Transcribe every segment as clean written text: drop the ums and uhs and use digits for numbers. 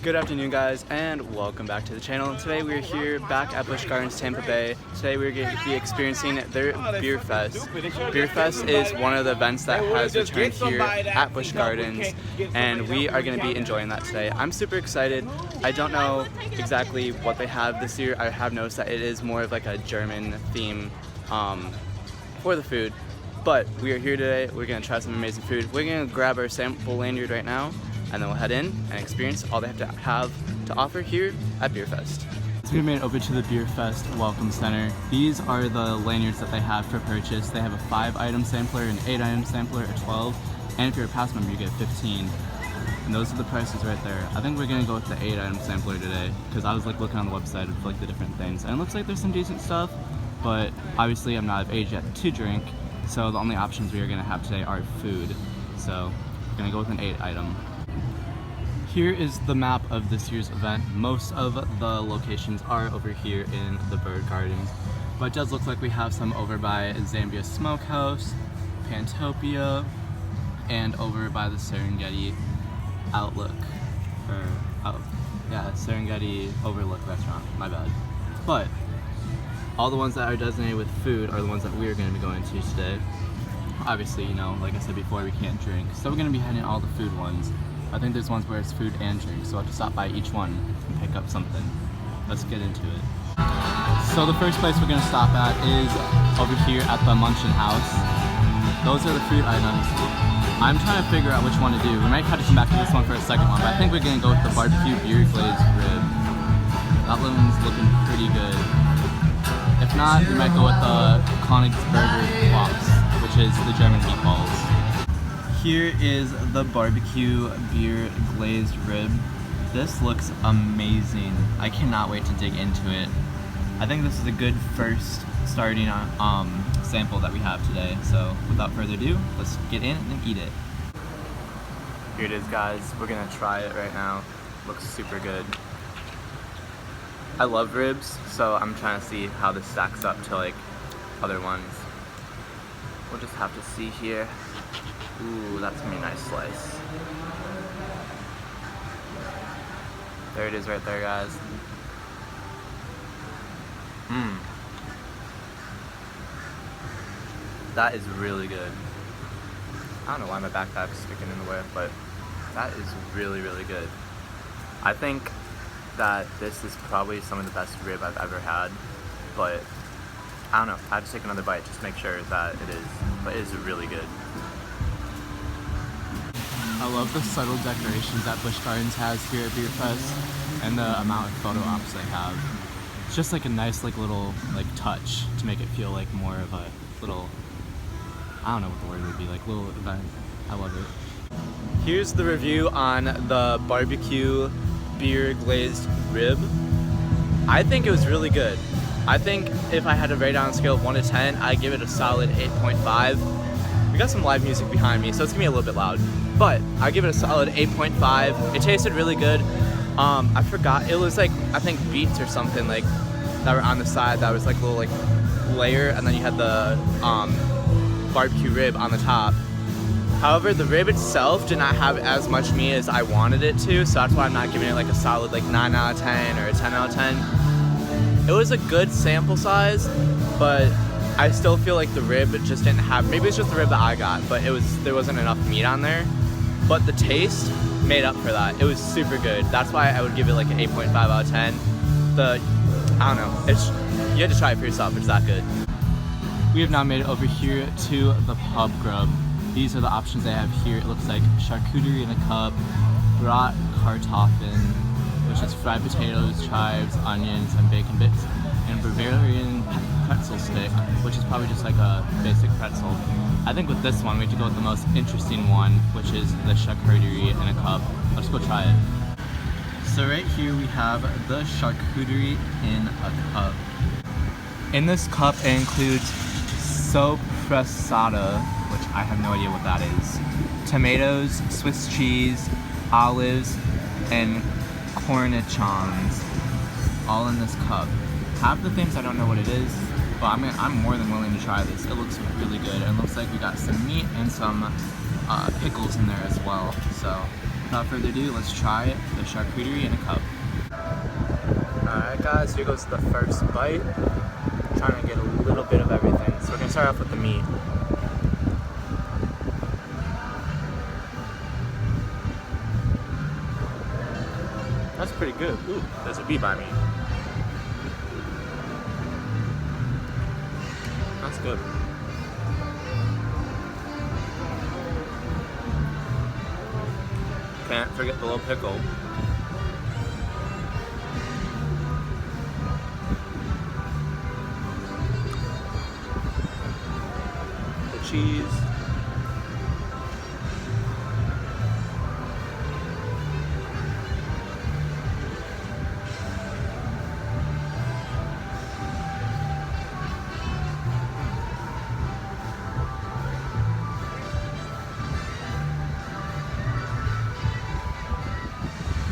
Good afternoon, guys, and welcome back to the channel. Today we're here back at Busch Gardens Tampa Bay. Today we're going to be experiencing their Bier Fest. Bier Fest is one of the events that has returned here at Busch Gardens, and we are going to be enjoying that today. I'm super excited. I don't know exactly what they have this year. I have noticed that it is more of like a German theme for the food. But we are here today. We're going to try some amazing food. We're going to grab our sample lanyard right now, and then we'll head in and experience all they have to offer here at Bier Fest. So we made it over to the Bier Fest Welcome Center. These are the lanyards that they have for purchase. They have a 5-item sampler, an 8-item sampler, a 12, and if you're a pass member you get 15. And those are the prices right there. I think we're gonna go with the 8-item sampler today because I was like looking on the website of like the different things, and it looks like there's some decent stuff, but obviously I'm not of age yet to drink, so the only options we are gonna have today are food. So we're gonna go with an 8-item. Here is the map of this year's event. Most of the locations are over here in the Bird Gardens, but it does look like we have some over by Zambia Smokehouse, Pantopia, and over by the Serengeti Serengeti Overlook restaurant, my bad. But all the ones that are designated with food are the ones that we are going to be going to today. Obviously, you know, like I said before, we can't drink, so we're going to be heading all the food ones. I think there's ones where it's food and drink, so I'll have to stop by each one and pick up something. Let's get into it. So the first place we're going to stop at is over here at the Munchin House. Those are the food items. I'm trying to figure out which one to do. We might have to come back to this one for a second one, but I think we're going to go with the barbecue beer glazed rib. That one's looking pretty good. If not, we might go with the Königsberger Klops, which is the German meatballs. Here is the barbecue beer glazed rib. This looks amazing. I cannot wait to dig into it. I think this is a good first starting sample that we have today. So without further ado, let's get in and eat it. Here it is, guys. We're gonna try it right now. Looks super good. I love ribs, so I'm trying to see how this stacks up to like other ones. We'll just have to see here. Ooh, that's gonna be a nice slice. There it is right there, guys. That is really good. I don't know why my backpack's sticking in the way, but that is really, really good. I think that this is probably some of the best rib I've ever had, but I don't know. I have to take another bite just to make sure that it is, but it is really good. I love the subtle decorations that Busch Gardens has here at Bier Fest and the amount of photo ops they have. It's just like a nice like little like touch to make it feel like more of a little, I don't know what the word would be, like little event. I love it. Here's the review on the barbecue beer glazed rib. I think it was really good. I think if I had to rate it on a scale of 1 to 10, I'd give it a solid 8.5. We got some live music behind me, so it's gonna be a little bit loud. But I give it a solid 8.5. It tasted really good. I forgot, it was like, I think beets or something like that were on the side that was like a little like layer, and then you had the barbecue rib on the top. However, the rib itself did not have as much meat as I wanted it to, so that's why I'm not giving it like a solid like 9 out of 10 or a 10 out of 10. It was a good sample size, but I still feel like the rib just didn't have, maybe it's just the rib that I got, but there wasn't enough meat on there. But the taste made up for that. It was super good. That's why I would give it like an 8.5 out of 10. I don't know, you had to try it for yourself, it's that good. We have now made it over here to the pub grub. These are the options they have here. It looks like charcuterie in a cup, brat kartoffeln, which is fried potatoes, chives, onions, and bacon bits, and Bavarian pretzel stick, which is probably just like a basic pretzel. I think with this one, we have to go with the most interesting one, which is the charcuterie in a cup. Let's go try it. So right here we have the charcuterie in a cup. In this cup, it includes soppressata, which I have no idea what that is, tomatoes, Swiss cheese, olives, and cornichons, all in this cup. Half the things I don't know what it is, but I'm more than willing to try this. It looks really good, and it looks like we got some meat and some pickles in there as well. So without further ado, let's try the charcuterie in a cup. Alright guys, here goes the first bite. I'm trying to get a little bit of everything. So we're gonna start off with the meat. That's pretty good. Ooh, there's a bee by me. That's good. Can't forget the little pickle. The cheese.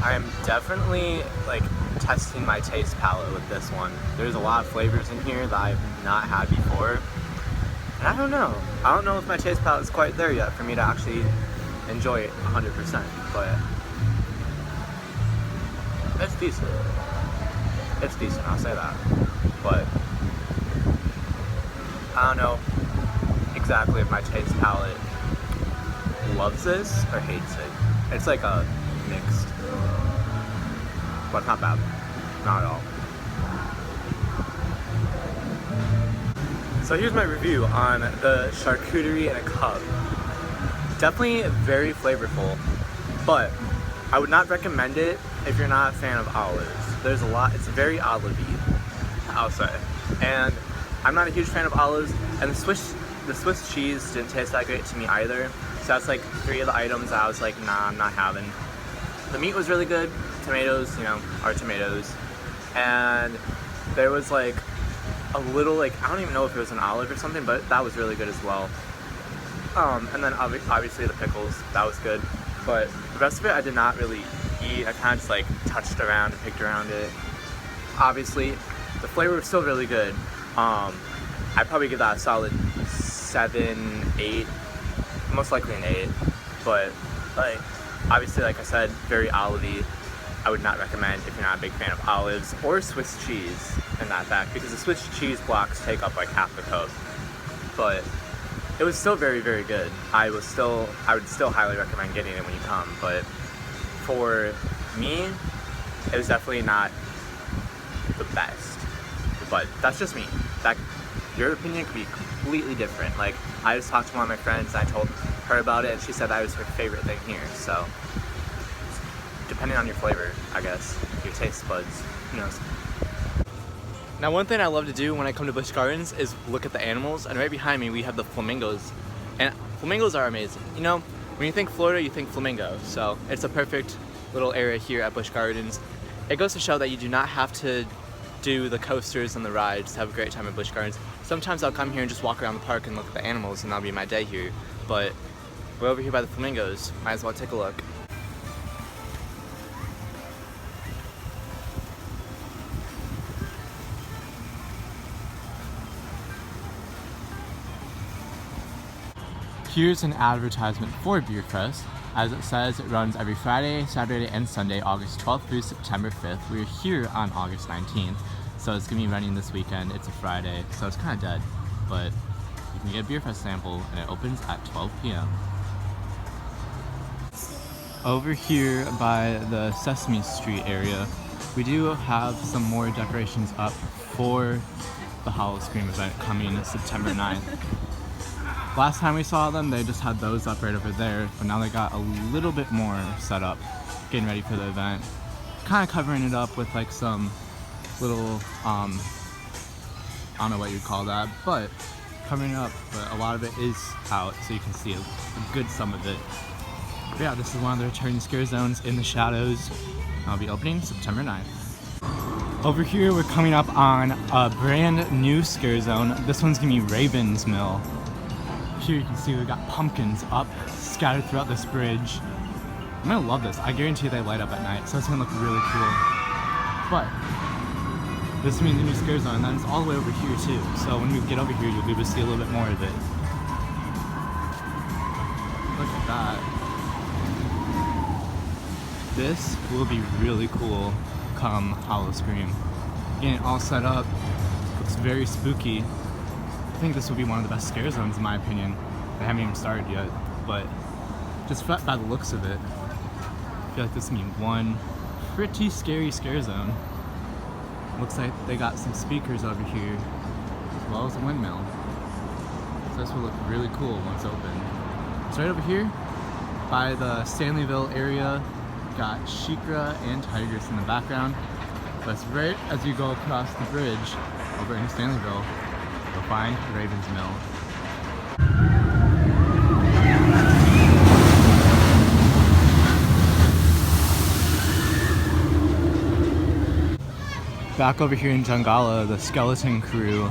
I am definitely like testing my taste palette with this one. There's a lot of flavors in here that I've not had before. And I don't know. I don't know if my taste palette is quite there yet for me to actually enjoy it 100%, but it's decent. It's decent, I'll say that. But I don't know exactly if my taste palette loves this or hates it. It's like a mixed, but it's not bad, not at all. So here's my review on the charcuterie in a cup. Definitely very flavorful, but I would not recommend it if you're not a fan of olives. There's a lot, it's very olive-y, I'll say. And I'm not a huge fan of olives, and the Swiss cheese didn't taste that great to me either. So that's like 3 of the items that I was like, nah, I'm not having. The meat was really good. Tomatoes, you know, are tomatoes. And there was like a little, like, I don't even know if it was an olive or something, but that was really good as well. And then obviously the pickles, that was good. But the rest of it I did not really eat. I kind of just like touched around and picked around it. Obviously, the flavor was still really good. I'd probably give that a solid 7, 8, most likely an 8. But like, obviously, like I said, very olive-y. I would not recommend if you're not a big fan of olives or Swiss cheese in that fact, because the Swiss cheese blocks take up like half the cup. But it was still very, very good. I would still highly recommend getting it when you come. But for me, it was definitely not the best. But that's just me. Your opinion could be completely different. Like, I just talked to one of my friends and I told her about it, and she said that was her favorite thing here. So depending on your flavor, I guess, your taste buds, who knows. Now, one thing I love to do when I come to Busch Gardens is look at the animals, and right behind me we have the flamingos, and flamingos are amazing. You know, when you think Florida, you think flamingo, so it's a perfect little area here at Busch Gardens. It goes to show that you do not have to do the coasters and the rides to have a great time at Busch Gardens. Sometimes I'll come here and just walk around the park and look at the animals, and that'll be my day here. But we're over here by the flamingos, might as well take a look. Here's an advertisement for Bier Fest. As it says, it runs every Friday, Saturday, and Sunday, August 12th through September 5th. We're here on August 19th, so it's gonna be running this weekend. It's a Friday, so it's kind of dead, but you can get a Bier Fest sample, and it opens at 12 p.m. Over here by the Sesame Street area, we do have some more decorations up for the Howl-O-Scream event coming September 9th. Last time we saw them, they just had those up right over there, but now they got a little bit more set up, getting ready for the event. Kind of covering it up with like some little, I don't know what you'd call that, but covering it up, but a lot of it is out, so you can see a good sum of it. But yeah, this is one of the returning scare zones in the shadows. I'll be opening September 9th. Over here, we're coming up on a brand new scare zone. This one's gonna be Raven's Mill. Here you can see we've got pumpkins up, scattered throughout this bridge. I'm gonna love this. I guarantee they light up at night, so it's gonna look really cool. But this is gonna be the new scare zone, and that's all the way over here too. So when we get over here, you'll be able to see a little bit more of it. Look at that. This will be really cool come Howl-O-Scream. Getting it all set up, looks very spooky. I think this will be one of the best scare zones in my opinion. They haven't even started yet, but just by the looks of it, I feel like this will be one pretty scary scare zone. Looks like they got some speakers over here, as well as a windmill. So this will look really cool once open. It's right over here by the Stanleyville area. Got Shikra and Tigers in the background. But it's right as you go across the bridge over in Stanleyville, you'll find Raven's Mill. Back over here in Jungala, the Skeleton Crew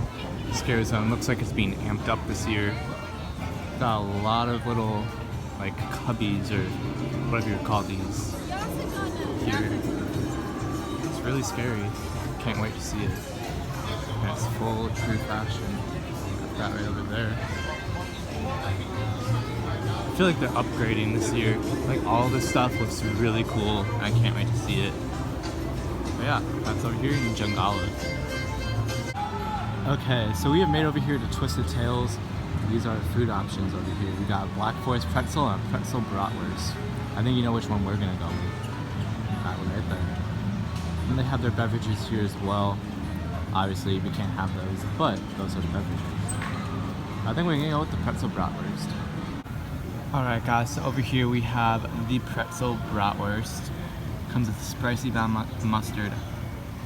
scare zone looks like it's being amped up this year. Got a lot of little like cubbies or whatever you would call these here. It's really scary. Can't wait to see it. And it's full true fashion. Got that right over there. I feel like they're upgrading this year. Like all this stuff looks really cool and I can't wait to see it. But yeah, that's over here in Jungala. Okay, so we have made over here to Twisted Tales. These are food options over here. We got Black Forest pretzel and pretzel bratwurst. I think you know which one we're gonna go with. That one right there. And they have their beverages here as well. Obviously, we can't have those, but those are the beverages. I think we're gonna go with the pretzel bratwurst. Alright guys, so over here we have the pretzel bratwurst. Comes with spicy brown mustard.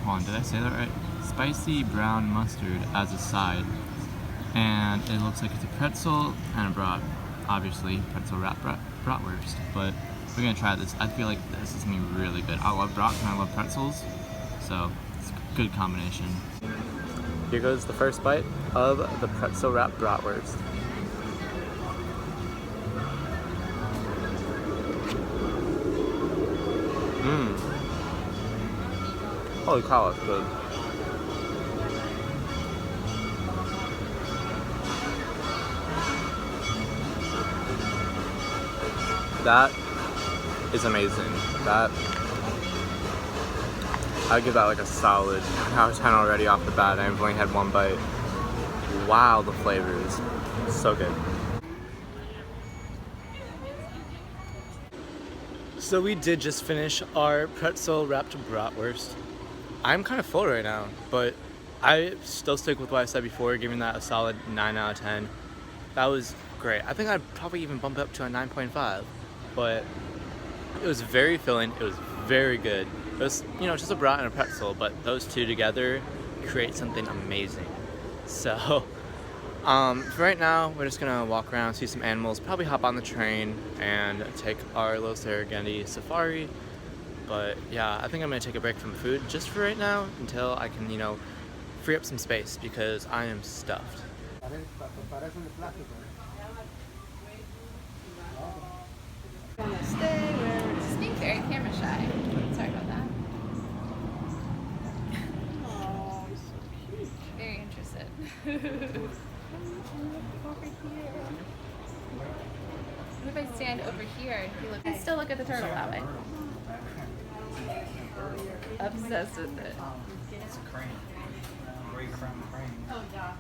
Hold on, did I say that right? Spicy brown mustard as a side. And it looks like it's a pretzel and a brat. Obviously, pretzel wrap bratwurst. But we're gonna try this. I feel like this is gonna be really good. I love brats and I love pretzels. So, it's a good combination. Here goes the first bite of the pretzel wrap bratwurst. Holy cow, that's good. That is amazing. That, I'd give that like a solid out of 10 already off the bat. I've only had one bite. Wow, the flavors. So good. So we did just finish our pretzel wrapped bratwurst. I'm kind of full right now, but I still stick with what I said before, giving that a solid 9 out of 10. That was great. I think I'd probably even bump it up to a 9.5, but it was very filling. It was very good. It was, you know, just a brat and a pretzel, but those two together create something amazing. So, for right now, we're just gonna walk around, see some animals, probably hop on the train and take our little Serengeti safari. But yeah, I think I'm gonna take a break from food just for right now until I can, you know, free up some space because I am stuffed. Stay where it's being very camera shy. Sorry about that. Oh, so cute. Very interested. What if I stand over here and you look? I still look at the turtle that way. Obsessed with it. It's a crane. Great crown crane. Oh, yeah.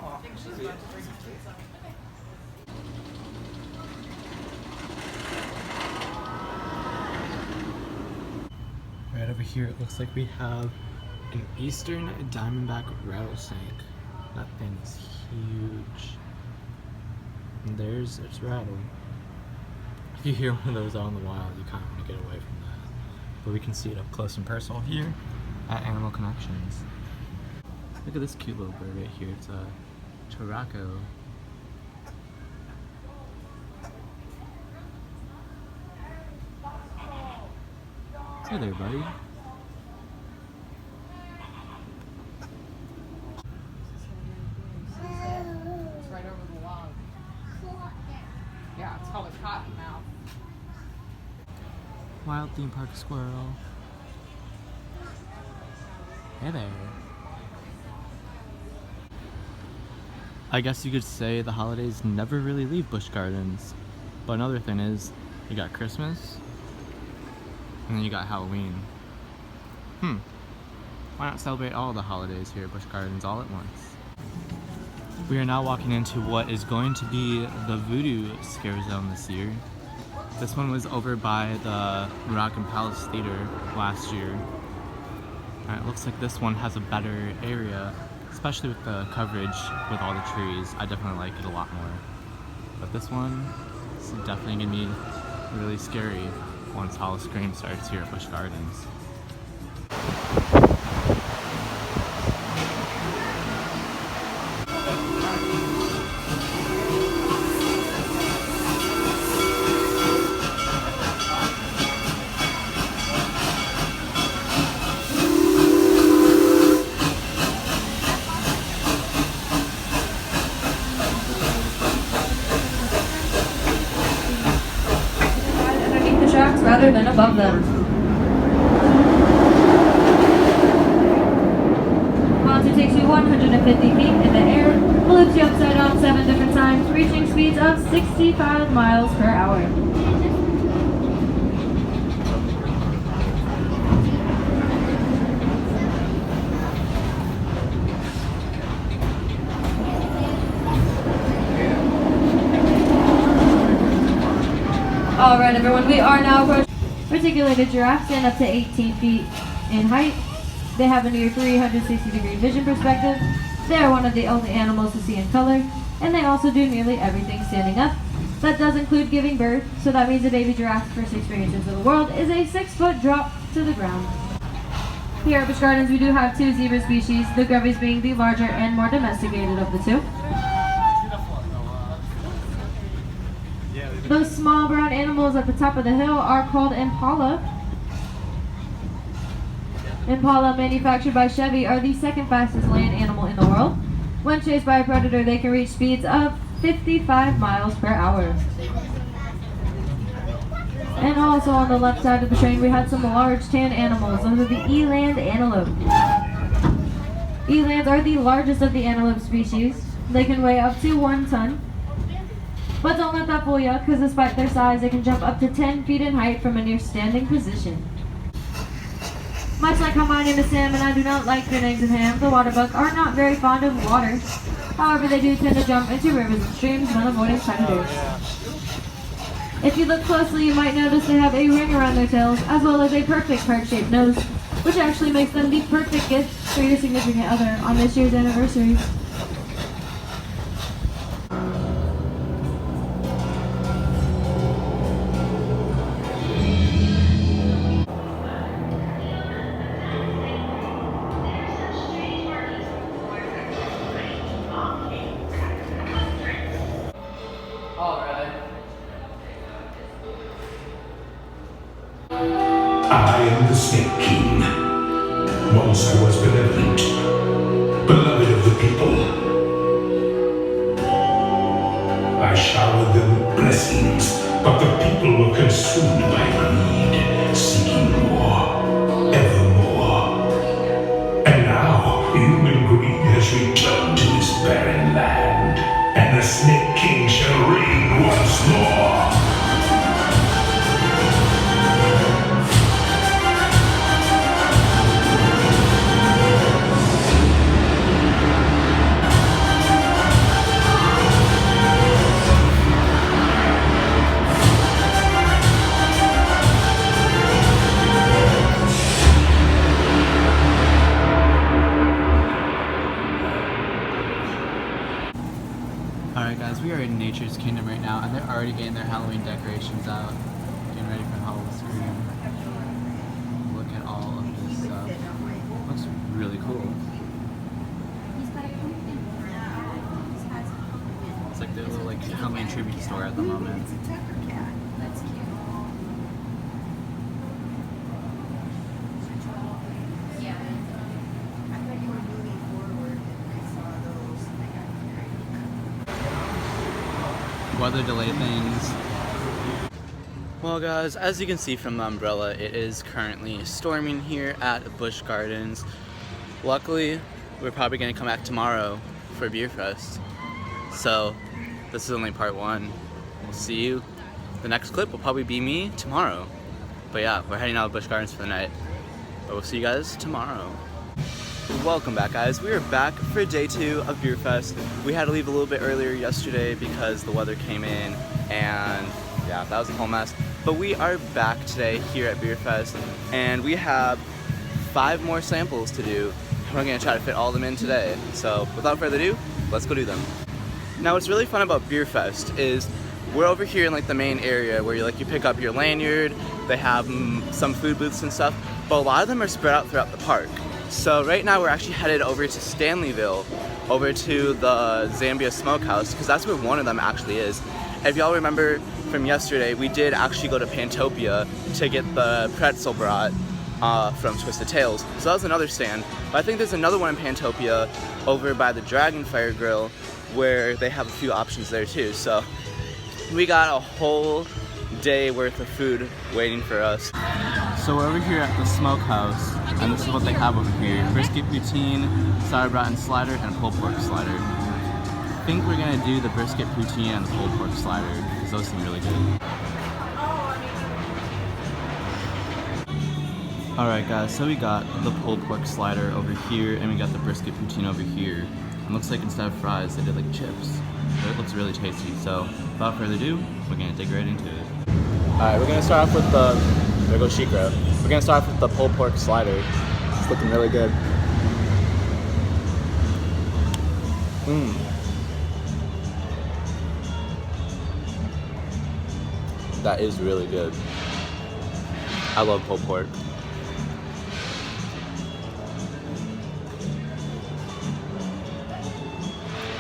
I think she's about to drink something. Right over here, it looks like we have an eastern diamondback rattlesnake. That thing is huge. And there's its rattle. If you hear one of those out in the wild, you kind of want to get away from that. But we can see it up close and personal here at Animal Connections. Look at this cute little bird right here. It's a Turaco. Hey there, buddy. It's right over the log. Yeah, it's called a cottonmouth. Wild theme park squirrel. Hey there. I guess you could say the holidays never really leave Busch Gardens. But another thing is, you got Christmas, And then you got Halloween. Why not celebrate all the holidays here at Busch Gardens all at once? We are now walking into what is going to be the Voodoo Scare Zone this year. This one was over by the Moroccan Palace Theater last year. It looks like this one has a better area, especially with the coverage with all the trees. I definitely like it a lot more. But this one is definitely gonna be really scary once Howl-O-Scream starts here at Busch Gardens. Rather than above them. Monster takes you 150 feet in the air, flips you upside down 7 different times, reaching speeds of 65 miles per hour. Alright everyone, we are now approaching. Reticulated giraffes stand up to 18 feet in height. They have a near 360-degree vision perspective. They are one of the only animals to see in color, and they also do nearly everything standing up. That does include giving birth, so that means a baby giraffe's first experience into the world is a 6-foot drop to the ground. Here at Busch Gardens we do have 2 zebra species, the Grevies being the larger and more domesticated of the 2. Those small brown animals at the top of the hill are called impala. Impala, manufactured by Chevy, are the 2nd fastest land animal in the world. When chased by a predator, they can reach speeds of 55 miles per hour. And also on the left side of the train, we had some large tan animals. Those are the eland antelope. Elands are the largest of the antelope species. They can weigh up to 1 ton. But don't let that fool you, because despite their size, they can jump up to 10 feet in height from a near standing position. Much like how my name is Sam and I do not like green eggs and ham, the water buck are not very fond of water. However, they do tend to jump into rivers and streams when avoiding predators. If you look closely, you might notice they have a ring around their tails, as well as a perfect heart-shaped nose, which actually makes them the perfect gift for your significant other on this year's anniversary. I am the Snake King. Once I was benevolent, beloved of the people. I showered them with blessings, but the people were consumed by greed, seeking more, ever more. And now, human greed has returned to this barren land, and the Snake King shall reign once more. Alright guys, we are in Nature's Kingdom right now, and they're already getting their Halloween decorations out, getting ready for Howl-O-Scream. Look at all of this stuff. Looks really cool. It's like their little Halloween tribute store at the moment. That's cute. Yeah. I thought you were moving forward and I saw those. Weather delay things. Well guys, as you can see from the umbrella, it is currently storming here at Busch Gardens. Luckily, we're probably going to come back tomorrow for Bier Fest. So, this is only part 1. We'll see you. The next clip will probably be me tomorrow. But yeah, we're heading out of Busch Gardens for the night. But we'll see you guys tomorrow. Welcome back, guys. We are back for day 2 of Bier Fest. We had to leave a little bit earlier yesterday because the weather came in, and yeah, that was a whole mess. But we are back today here at Bier Fest, and we have 5 more samples to do. We're gonna try to fit all of them in today. So without further ado, let's go do them. Now, what's really fun about Bier Fest is we're over here in like the main area where you pick up your lanyard. They have some food booths and stuff, but a lot of them are spread out throughout the park. So right now we're actually headed over to Stanleyville, over to the Zambia Smokehouse, because that's where one of them actually is. If y'all remember from yesterday, we did actually go to Pantopia to get the pretzel brat from Twisted Tales. So that was another stand. But I think there's another one in Pantopia over by the Dragonfire Grill where they have a few options there too. So we got a whole day worth of food waiting for us. So we're over here at the Smokehouse, and this is what they have over here. Brisket poutine, sour braten slider, and a pulled pork slider. I think we're gonna do the brisket poutine and the pulled pork slider, because those seem really good. Alright guys, so we got the pulled pork slider over here, and we got the brisket poutine over here. It looks like instead of fries, they did like chips. But it looks really tasty, so without further ado, we're gonna dig right into it. Alright, we're gonna start off with there goes Shikra. We're gonna start off with the pulled pork slider. It's looking really good. That is really good. I love pulled pork.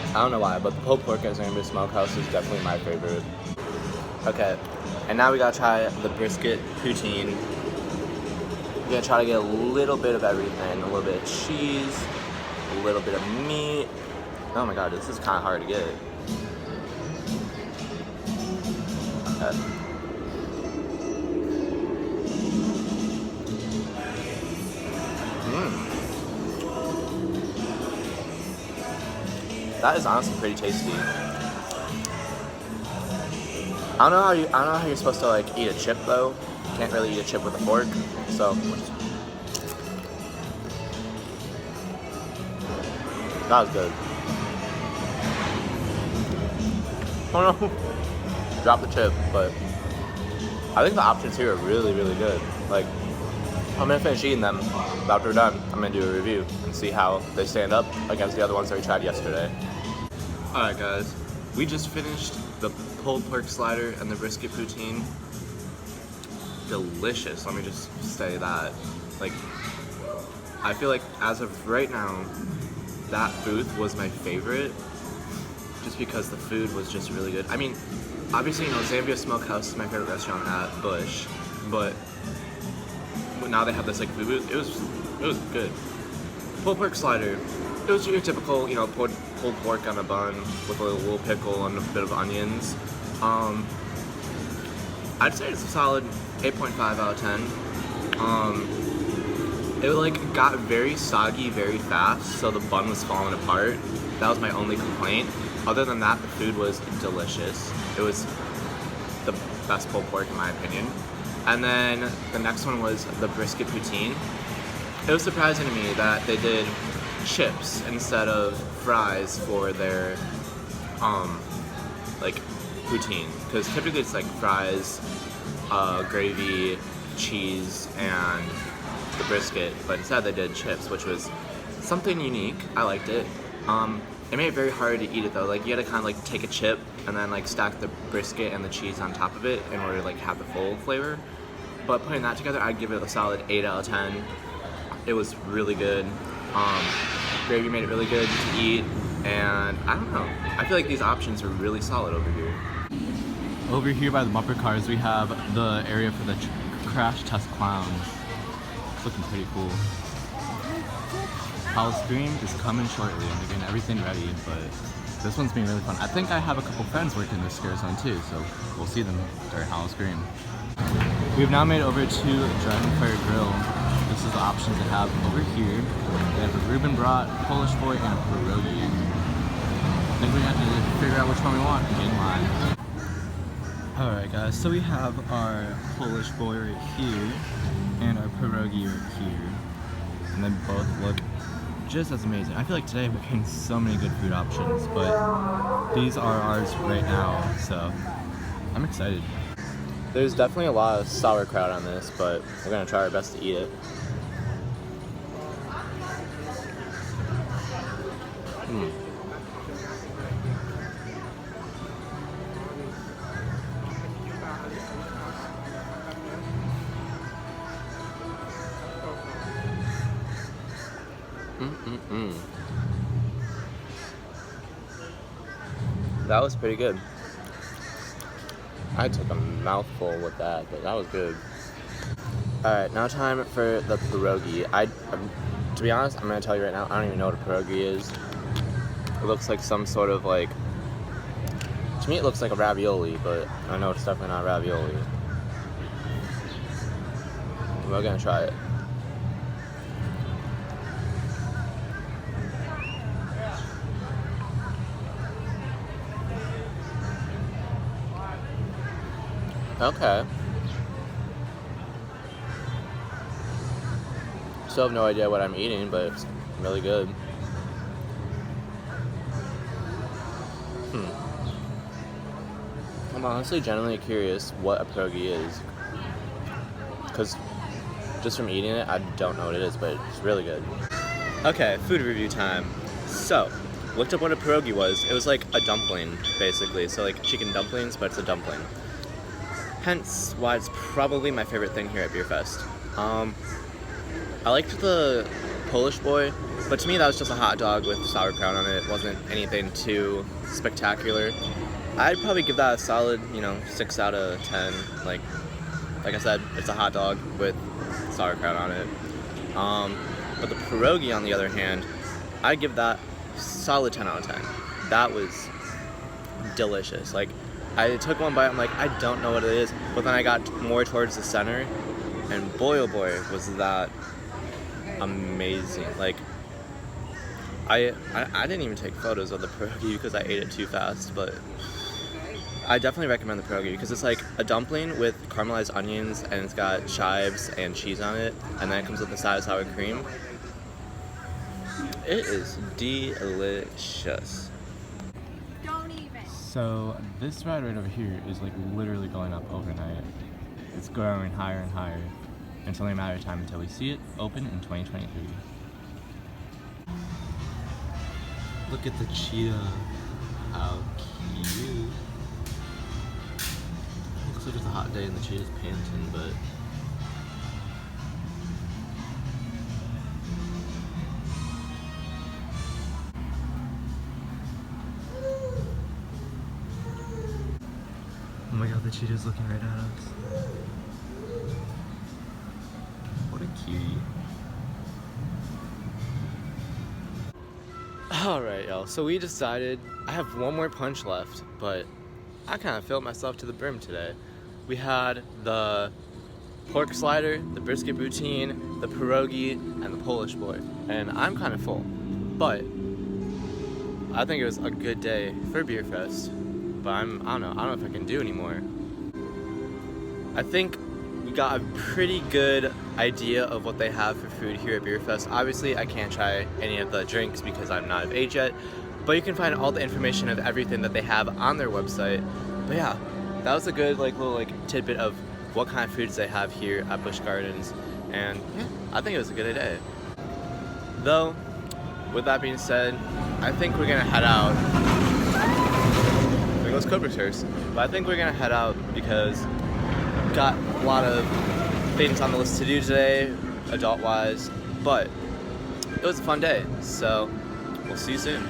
I don't know why, but the pulled pork at Zambia Smokehouse is definitely my favorite. Okay, and now we gotta try the brisket poutine. We're gonna try to get a little bit of everything. A little bit of cheese, a little bit of meat. Oh my god, this is kind of hard to get. Okay. That is honestly pretty tasty. I don't know how you're supposed to like eat a chip though. You can't really eat a chip with a fork, so that was good. Oh no, drop the chip, but I think the options here are really, really good. Like, I'm gonna finish eating them. After we're done, I'm gonna do a review and see how they stand up against the other ones that we tried yesterday. Alright guys, we just finished the pulled pork slider and the brisket poutine. Delicious, let me just say that. Like, I feel like as of right now, that booth was my favorite, just because the food was just really good. I mean, obviously, you know, Zambia Smokehouse is my favorite restaurant at Busch, but now they have this like food booth. It was good. Pulled pork slider. It was your typical, you know, pulled pork on a bun with a little pickle and a bit of onions. I'd say it's a solid 8.5 out of 10. It like got very soggy very fast, so the bun was falling apart. That was my only complaint. Other than that, the food was delicious. It was the best pulled pork in my opinion. And then the next one was the brisket poutine. It was surprising to me that they did chips instead of fries for their like poutine, because typically it's like fries, gravy, cheese, and the brisket, but instead they did chips, which was something unique. I liked it. It made it very hard to eat it though. Like, you had to kind of like take a chip and then like stack the brisket and the cheese on top of it in order to like have the full flavor. But putting that together, I'd give it a solid 8 out of 10. It was really good. Gravy made it really good to eat, and I don't know. I feel like these options are really solid over here. Over here by the bumper cars, we have the area for the crash test clowns. It's looking pretty cool. Howl-O-Scream is coming shortly, and they're getting everything ready, but this one's being really fun. I think I have a couple friends working this scare zone too, so we'll see them during Howl-O-Scream. We've now made over to Dragonfire Grill. This is the options they have over here. They have a Reuben brat, Polish boy, and a pierogi. I think we have to figure out which one we want and get in line. Alright guys, so we have our Polish boy right here and our pierogi right here. And they both look just as amazing. I feel like today we're getting so many good food options, but these are ours right now, so I'm excited. There's definitely a lot of sauerkraut on this, but we're gonna try our best to eat it. That was pretty good. I took a mouthful with that, but that was good. Alright, now time for the pierogi. To be honest, I'm gonna tell you right now, I don't even know what a pierogi is. It looks like some sort of like, to me it looks like a ravioli, but I know it's definitely not ravioli. We're gonna try it. Okay. Still have no idea what I'm eating, but it's really good. I'm honestly genuinely curious what a pierogi is, because just from eating it, I don't know what it is, but it's really good. Okay, food review time. So, looked up what a pierogi was. It was like a dumpling, basically. So like chicken dumplings, but it's a dumpling. Hence why it's probably my favorite thing here at Bier Fest. I liked the Polish boy, but to me that was just a hot dog with sauerkraut on it. It wasn't anything too spectacular. I'd probably give that a solid, 6 out of 10. Like I said, it's a hot dog with sauerkraut on it. But the pierogi, on the other hand, I'd give that solid 10 out of 10. That was delicious. Like, I took one bite, I'm like, I don't know what it is, but then I got more towards the center, and boy oh boy, was that amazing. Like, I didn't even take photos of the pierogi because I ate it too fast, but I definitely recommend the pierogi because it's like a dumpling with caramelized onions, and it's got chives and cheese on it, and then it comes with the side of sour cream. It is delicious. So this ride right over here is like literally going up overnight. It's growing higher and higher. It's only a matter of time until we see it open in 2023. Look at the cheetah. How cute. Looks like it's a hot day and the cheetah's panting, but oh my god, the cheetah's looking right at us. What a cutie. Alright, y'all, so we decided I have one more punch left, but I kind of filled myself to the brim today. We had the pork slider, the brisket poutine, the pierogi, and the Polish boy. And I'm kind of full, but I think it was a good day for Bier Fest. But I don't know if I can do anymore. I think we got a pretty good idea of what they have for food here at Bier Fest. Obviously, I can't try any of the drinks because I'm not of age yet, but you can find all the information of everything that they have on their website. But yeah, that was a good little tidbit of what kind of foods they have here at Busch Gardens, and yeah, I think it was a good day. Though, with that being said, I think we're gonna head out. There goes Cobra Church. But I think we're gonna head out because we've got a lot of things on the list to do today, adult-wise, but it was a fun day, so we'll see you soon.